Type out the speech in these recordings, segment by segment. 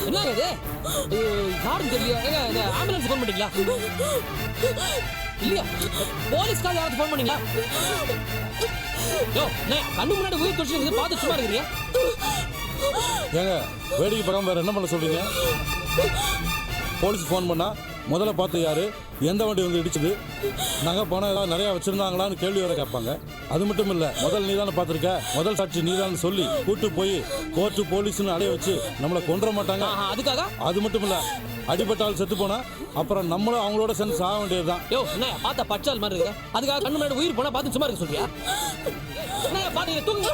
என்ன இது? யாரும் தெரியல. ஆம்புலன்ஸ் ஃபோன் பண்ணீங்களா? இல்லையா? போலீஸ்கார யாராவது ஃபோன் பண்ணீங்களா? யோ, கண்ணு முன்னாடி உயிர் தொழில் பார்த்து சும்மா இருக்கிறியா? ஏங்க வேடிக்கை பக்கம் வேற என்ன பண்ண சொல்றீங்க? போலீஸ் ஃபோன் பண்ணா முதல்ல பார்த்து யாரு, எந்த வண்டி வந்து இடிச்சது, நகை பணம் ஏதாவது நிறையா வச்சிருந்தாங்களான்னு கேள்வி வர கேட்பாங்க. அது மட்டும் இல்லை, முதல் நீ தானே பார்த்துருக்க, முதல் சாட்சி நீ தானே சொல்லி கூட்டு போய் கோர்ட்டு போலீஸ்னு அடைய வச்சு நம்மளை கொன்ற மாட்டாங்க. அதுக்காக அது மட்டும் இல்லை, அடிபட்டால் செத்து போனா அப்புறம் நம்மளும் அவங்களோட சேர்ந்து சாக வேண்டியதுதான். யோ, என்ன பார்த்தா பச்சால் மாதிரி இருக்க? அதுக்காக கண்ணு முன்னாடி உயிர் போனா பார்த்து சும்மா இருக்க சொல்றியா? என்ன பாத்தீங்க? தூங்க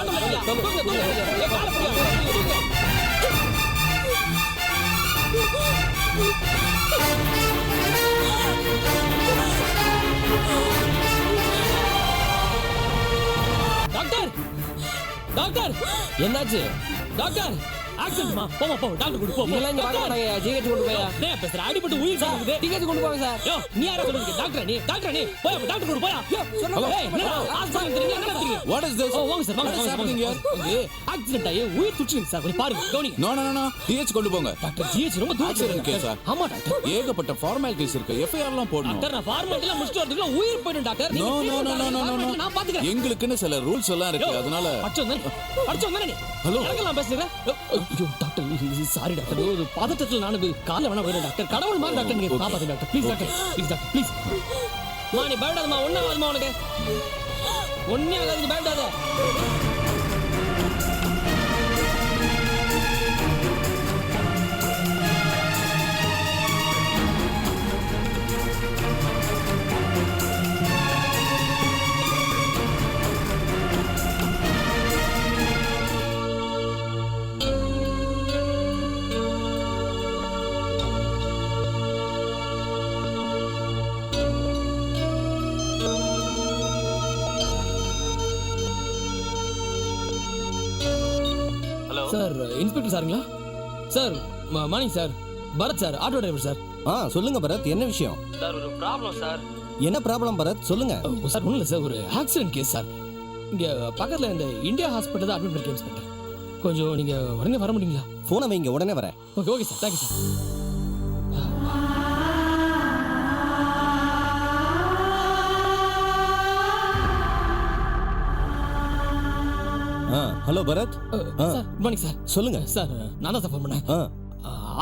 டாக்டர், டாக்டர், என்னாச்சு டாக்டர்? ஆக்சிடென்ட்மா, போமா போ, டாக்டர் கூட்டி போ. இல்ல இங்க வாங்க, ஜிஹெச் கொண்டு போயா. டேய் பேசுற, அடிபட்டு உயிர் சாகுது. ஜிஹெச் கொண்டு போங்க சார். யோ, நீ யாரா சொல்றீங்க? டாக்டர் நீ போய் டாக்டர் கூட்டி போயா. யோ, சொன்னா ஏய், என்ன ஆஸ்பத்திரி தெரியுங்க, என்ன தெரியுங்க? What is this? ஓ, வாங்க சார், வாங்க. இது ஆக்சிடென்ட் ஆயி உயிர் துடிச்சிருக்கு சார். கொஞ்சம் பாருங்க, கவனிங்க. நோ டிஹெச் கொண்டு போங்க. டாக்டர், ஜிஹெச் ரொம்ப தூரம் கேஸா? ஆமா டாக்டர். ஏகப்பட்ட ஃபார்மாலிட்டிஸ் இருக்கு. எஃப்ஐஆர்லாம் போடணும். டாக்டர், நான் ஃபார்மாலிட்டி எல்லாம் முடிச்சிட்டு வரதுக்குள்ள உயிர் போய்டும் டாக்டர். நோ நான் பாத்துக்கிறேன். எங்களுக்குன்னு சில ரூல்ஸ் எல்லாம் இருக்கு. அதனால படிச்சோம் தானே நீ? ஹலோ, எனக்கெல்லாம் பேசுறீங்க? ஐயோ டாக்டர், சாரி டாக்டர், ஒரு பதட்டத்தில் நான் காலைல வேணா போயிடும் டாக்டர். கடவுள் மாதிரி டாக்டர், நீங்க காப்பாத்து டாக்டர். Please doctor please. மா, நீ பயப்படாதம்மா, ஒன்னும் ஆகாதுமா, உனக்கு ஒன்னே ஆகாது, நீ பயப்படாத. சார், இன்ஸ்பெக்டர் சாருங்களா? Sir, morning sir. Bharat sir, auto driver sir. சொல்லுங்க பரத், என்ன விஷயம்? சார், ஒரு ப்ராப்ளம் சார். என்ன ப்ராப்ளம் பரத், சொல்லுங்க. சார், ஒன்றும் இல்லை சார், ஒரு ஆக்சிடென்ட் கேஸ் சார். இங்கே பக்கத்தில் இந்த இந்தியா ஹாஸ்பிட்டல் தான் அட்மிட் பண்ணிருக்கேன் இன்ஸ்பெக்டர். கொஞ்சம் நீங்கள் உடனே வர முடியுங்களா? ஃபோனை வைங்க, உடனே வரேன். Okay sir, thank you sir. Hello Bharath. Sir, good morning sir. சொல்லுங்க சார், நான் தான் சார் ஃபோன் பண்ணேன்.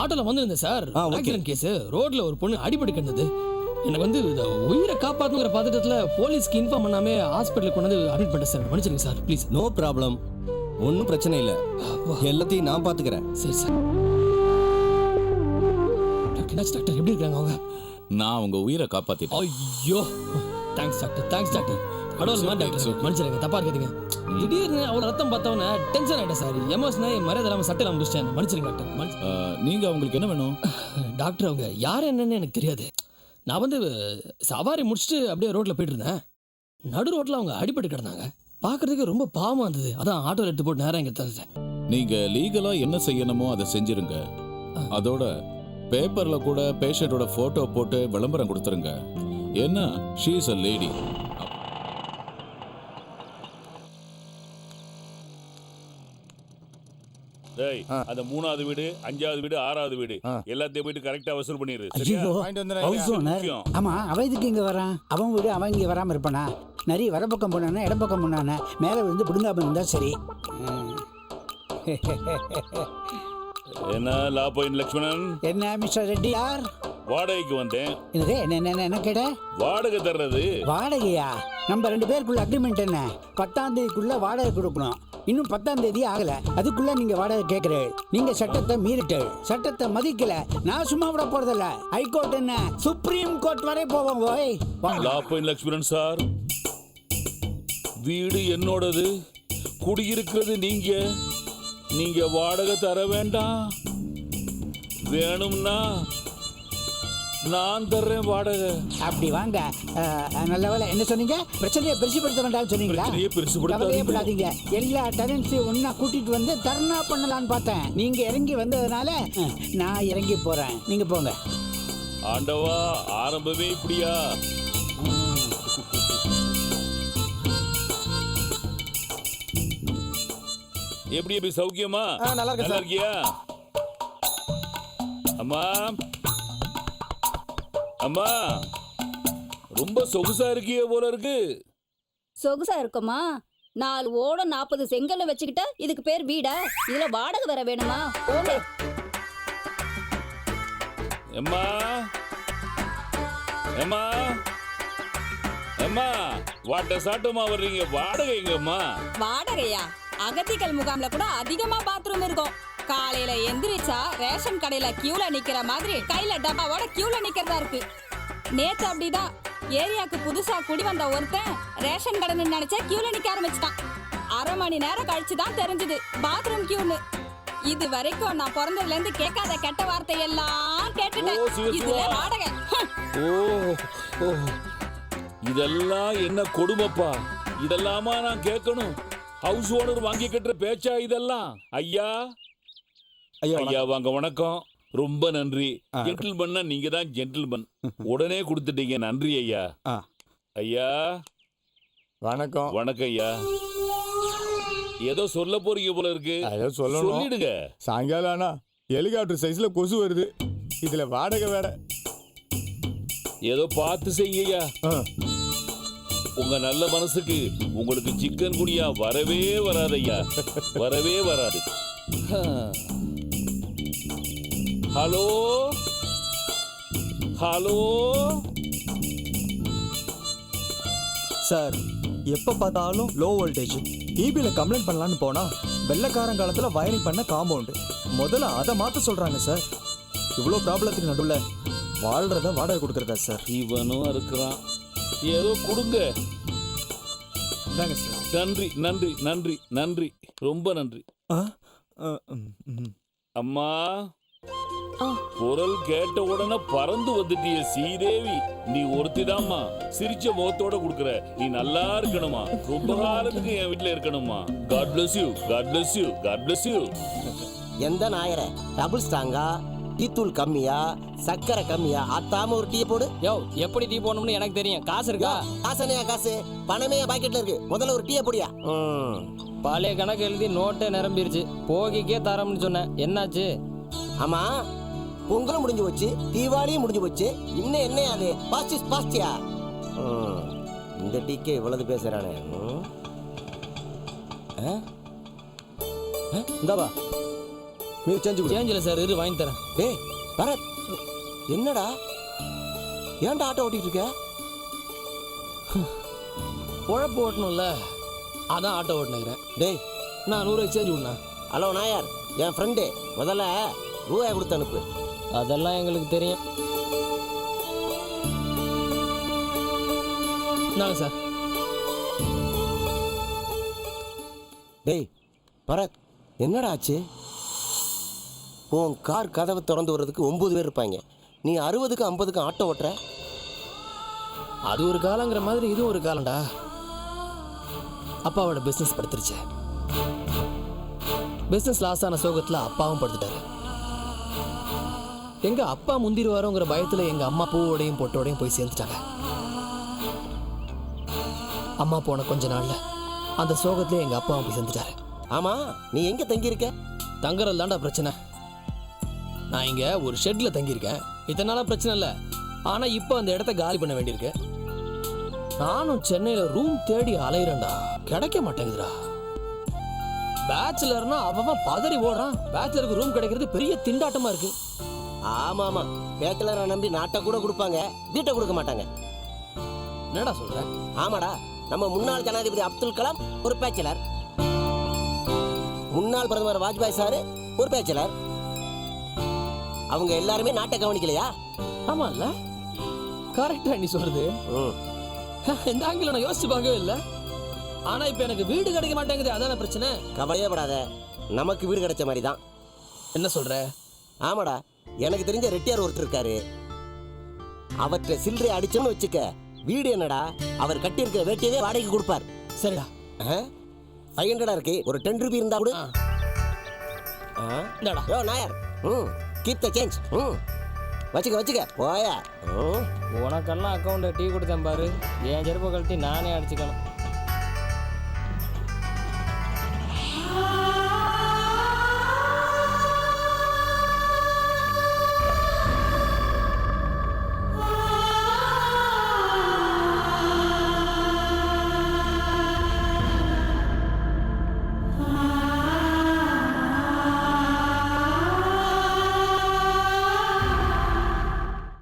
ஆட்டோல வந்திருந்தேன் சார். Accident case. ரோட்ல ஒரு பொண்ணு அடிபட்டு கிடந்தது. எனக்கு வந்து உயிரை காப்பாற்றுங்கிற பதட்டத்தில் போலீஸ்க்கு இன்ஃபார்ம் பண்ணாமே ஹாஸ்பிட்டலுக்கு கொண்டு வந்து அட்மிட் பண்ணிட்டேன் சார். மன்னிச்சிருங்க சார், ப்ளீஸ். நோ ப்ராப்ளம், ஒன்றும் பிரச்சனை இல்லை, எல்லாத்தையும் நான் பார்த்துக்கிறேன். சரி சார். டாக்டர், எப்படி இருக்காங்க அவங்க? நான் உங்க உயிரை காப்பாத்திட்டேன். ஐயோ, தேங்க்ஸ் டாக்டர். கடவுள் மாதிரி டாக்டர், மன்னிச்சிருங்க, தப்பா இருக்காதீங்க. திடீர்னு அவ்வளோ ரத்தம் பார்த்தவன டென்ஷன் ஆகிட்டேன் சார். எமோஷனாக மரியாதை இல்லாமல் சட்டை இல்லாமல் முடிச்சிட்டேன். மன்னிச்சிருங்க டாக்டர். நீங்க அவங்களுக்கு என்ன வேணும்? டாக்டர், அவங்க யார் என்னன்னு எனக்கு தெரியாது. நான் வந்து சவாரி முடிச்சுட்டு அப்படியே ரோட்டில் போயிட்டு இருந்தேன். நடு ரோட்டில் அவங்க அடிபட்டு கிடந்தாங்க. பார்க்கறதுக்கு ரொம்ப பாவமாக இருந்தது. அதான் ஆட்டோவில் எடுத்து போட்டு நேரம் இங்கே தந்துட்டேன். நீங்க லீகலா என்ன செய்யணுமோ அதை செஞ்சிருங்க. அதோட பேப்பர்ல கூட பேஷண்டோட போட்டோ போட்டு விளம்பரம் கொடுத்துருங்க. ஏன்னா ஷீ இஸ் a லேடி. டேய், அந்த 3வது வீடு, 5வது வீடு, 6வது வீடு எல்லாத்தையும் போயிட்டு கரெக்டா வசூல் பண்ணிரு. சரியா? ஆமா, அவன் இதுக்கு இங்க வரான்? அவன் வீடு அவன் இங்க வராம இருப்பானா? நிறைய வர பக்கம் போனானே, இடம் பக்கம் போனானே, மேல விழுந்து பிடுங்காம இருந்தா சரி. என்ன லா பாயிண்ட் லட்சுமணன்? என்ன மிஸ்டர் ரெட்டியார்? வாடகைக்கு வந்தேன். என்னது? என்ன கேட்ட? வாடகை தர்றது. வாடகையா? நம்ம 2 பேருக்குள்ள அக்ரிமெண்ட் என்ன? 10ஆம் தேதிக்குள்ள வாடகை கொடுக்கணும். இன்னும் 10ஆம் தேதி ஆகல, அதுக்குள்ள நீங்க வாடகை கேட்கிறேன். நீங்க சட்டத்தை மீறிட்டேன், சட்டத்தை மதிக்கல. நான் சும்மா விட போறதில்ல. ஹைகோர்ட் என்ன, சுப்ரீம் கோர்ட் வரை போவோம். போய் லா பாயிண்ட் லட்சுமணன் சார், வீடு என்னோடது, குடியிருக்கிறது நீங்க வாடகை தர வேண்டாம். வேணும்னா நான் தர்றேன் வாடகை. அப்படி வாங்க. நல்ல வேலை. என்ன சொன்னீங்க? பிரச்சனையை பெருசுபடுத்த வேண்டாம்னு சொன்னீங்களா? கவலையப்படாதீங்க. எல்லா டெனன்ஸையும் ஒன்னா கூட்டிட்டு வந்து தர்ணா பண்ணலான்னு பார்த்தேன். நீங்க இறங்கி வந்ததுனால நான் இறங்கி போறேன். நீங்க போங்க. ஆண்டவா, ஆரம்பமே இப்படியா? எப்படி சௌக்கியமா? நல்லா இருக்கியா? அம்மா அம்மா ரொம்ப சொகுசா இருக்கியே போல இருக்கு. சொகுசா இருக்குமா? 4 ஓடம் 40 செங்கல்ல வச்சுக்கிட்டா இதுக்கு பேர் வீடா? இதுல வாடகை வர வேணுமா? போங்க. எம்மா எம்மா எம்மா வாட்ட சாட்டமா வர்றீங்க, வாடகை எங்கம்மா? வாடகையா? அகத்திக்கல் முகாம்ல கூட அதிகமா பாத்ரூம் இருக்கும். காலையில எந்திரிச்சா ரேஷன் கடையில கியூல நிக்கிற மாதிரி கையில டப்பாவோட கியூல நிக்கிறதா இருக்கு. நேத்து அப்படிதான் ஏரியாக்கு புதுசா குடி வந்த ஒருத்தன் ரேஷன் கடைன்னு நினைச்சா கியூல நிக்க ஆரம்பிச்சிட்டான். 1/2 மணி நேரம் கழிச்சு தான் தெரிஞ்சது பாத்ரூம் கியூன்னு. இது வரைக்கும் நான் பிறந்ததுல இருந்து கேட்காத கெட்ட வார்த்தை எல்லாம் கேட்டுட்டேன். ஓ, சிவ, சிவா. இதுல வாடகை. ஓ ஓ, இதெல்லாம் என்ன கொடுமைப்பா. இதெல்லாமா நான் கேட்கணும்? ஹவுஸ் ஓனர் வாங்கி கட்டுற பேச்சா இதெல்லாம்? ஐயா ஐயா வாங்க, வணக்கம். ரொம்ப நன்றி. ஜென்டில்மன்னா நீங்க தான் ஜென்டில்மன். உடனே கொடுத்துட்டீங்க, நன்றி ஐயா. ஐயா வணக்கம். வணக்கம் ஐயா. ஏதோ சொல்ல போறீங்க போல இருக்கு. அதோ சொல்லணும். சொல்லிடுங்க. சாயங்காலம் ஆனா ஹெலிகாப்டர் சைஸ்ல கொசு வருது, இதுல வாடகை வேற. ஏதோ பார்த்து செய்யுங்க ஐயா. உங்க நல்ல மனசுக்கு உங்களுக்கு சிக்கன் குனியா வரவே வராது ஐயா, வரவே வராது. ஹலோ ஹலோ சார், எப்ப பார்த்தாலும் லோ வோல்டேஜ். ஈபில கம்ப்ளைண்ட் பண்ணலான்னு போனா வெள்ளக்காரன் காலத்துல வயரிங் பண்ண காம்பவுண்ட் முதல்ல அதை மாத்த சொல்றாங்க சார். இவ்வளோ ப்ராப்ளத்துக்கு நடுவில் வாழ்றத வாடகை கொடுக்கறதா சார்? இவனும் இருக்கிறான். ஏதோ கொடுங்க. இந்தாங்க சார். நன்றி நன்றி நன்றி நன்றி, ரொம்ப நன்றி. அம்மா, குரல் கேட்ட உடனே பறந்து வந்துட்டிய சீதேவி. நீ ஒருத்திதாம்மா சிரிச்ச முகத்தோட குடுக்கற. நீ நல்லா இருக்கணுமா, ரொம்ப காலத்துக்கு என் வீட்டுல இருக்கணுமா. God bless you, God bless you, God bless you. எந்த நாயர டபுள் ஸ்ட்ராங்கா, டீத்தூள் கம்மியா, சக்கரை கம்மியா, அத்தாம ஒரு டீ போடு. யோ, எப்படி டீ போடணும்னு எனக்கு தெரியும். காசு இருக்கா? காசனையா? காசு பணமே பாக்கெட்ல இருக்கு. முதல்ல ஒரு டீயை போடியா. பழைய கணக்கு எழுதி நோட்டே நிரம்பிருச்சு. போகிக்கே தரம்னு சொன்னேன், என்னாச்சு? ஆமா, பொங்கலும் முடிஞ்சு போச்சு, தீபாவளியும் முடிஞ்சு போச்சு, இன்னும் என்ன அது பாஸ்டிஸ் பாஸ்டியா? இந்த டீக்கே இவ்வளவு பேசுறானே. இந்தாவா மீ சேஞ்சில சார், இரு வாங்கி தரேன். டேய் பரத், என்னடா ஏன்டா ஆட்டோ ஓட்டிட்டு இருக்க? உழப்பு ஓட்டணும்ல, அதான் ஆட்டோ ஓட்டுனுக்கிறேன். டேய், நான் 100 எக்ஸ்சேஞ்ச் விடணா. ஹலோ நாயார், என் ஃப்ரெண்டு, முதல்ல ரூபாய் கொடுத்து அனுப்பு. அதெல்லாம் எங்களுக்கு தெரியும். நாங்க சார். டேய் பரத், என்னடா ஆச்சு? உன் கார் கதவை திறந்து வர்றதுக்கு 9 பேர் இருப்பாங்க, நீ 60க்கு 50க்கு ஆட்டோ ஓட்டுற. அது ஒரு காலங்கிற மாதிரி இது ஒரு காலம்டா. அப்பாவோட பிஸ்னஸ் படுத்துருச்சு. பிஸ்னஸ் லாஸ் ஆன சோகத்தில் அப்பாவும் படுத்துட்டாரு. எங்க அப்பா முந்திருவாரோங்கிற பயத்தில் எங்க அம்மா பூவோடையும் பொட்டோடையும் போய் சேர்ந்துட்டாங்க. அம்மா போன கொஞ்ச நாள்ல அந்த சோகத்திலே எங்க அப்பாவும் போய் சேர்ந்துட்டாரு. ஆமா, நீ எங்க தங்கி இருக்க? தங்குறது தான்டா பிரச்சனை. நான் இங்க ஒரு ஷெட்ல தங்கியிருக்கேன். இத்தனை நாளா பிரச்சனை இல்லை. ஆனா இப்போ அந்த இடத்த காலி பண்ண வேண்டியிருக்கு. நானும் சென்னையில ரூம் தேடி அலையிறேன்டா, கிடைக்க மாட்டேங்குதுடா. பேச்சுலர்னா அவன் பதறி ஓடுறான். பேச்சுலருக்கு ரூம் கிடைக்கிறது பெரிய திண்டாட்டமா இருக்கு. ஆமா ஆமா, பேச்சுலரை நம்பி நாட்டை கூட கொடுப்பாங்க, வீட்டை கொடுக்க மாட்டாங்க. என்னடா சொல்ற? ஆமாடா, நம்ம முன்னாள் ஜனாதிபதி அப்துல் கலாம் ஒரு பேச்சுலர், முன்னாள் பிரதமர் வாஜ்பாய் சாரு ஒரு பேச்சுலர். அவங்க எல்லாருமே நாட்டை கவனிக்கலையா? ஆமா இல்ல, கரெக்டா நீ சொல்றது. இந்த ஆங்கில நான் யோசிச்சு பார்க்கவே இல்லை. ஆனா இப்ப எனக்கு வீடு கிடைக்க மாட்டேங்குது, அதான பிரச்சனை. கவலையே படாத, நமக்கு வீடு கிடைச்ச மாதிரி தான். என்ன சொல்ற? ஆமாடா, எனக்கு தெரிஞ்ச ரெட்டியார் ஒருத்தர் இருக்காரு. அவற்றை சில்லறை அடிச்சோன்னு வச்சுக்க, வீடு என்னடா அவர் கட்டியிருக்கிற வேட்டியவே வாடகைக்கு கொடுப்பார். சரிடா. 500 இருக்கு, ஒரு 10 ரூபி இருந்தா கூட. யோ நாயர், கீப் த சேஞ்ச். வச்சுக்க வச்சுக்க போயா. உனக்கெல்லாம் அக்கௌண்ட் டீ கொடுத்தேன் பாரு, என் செருப்பை கழட்டி நானே அடிச்சுக்கணும்.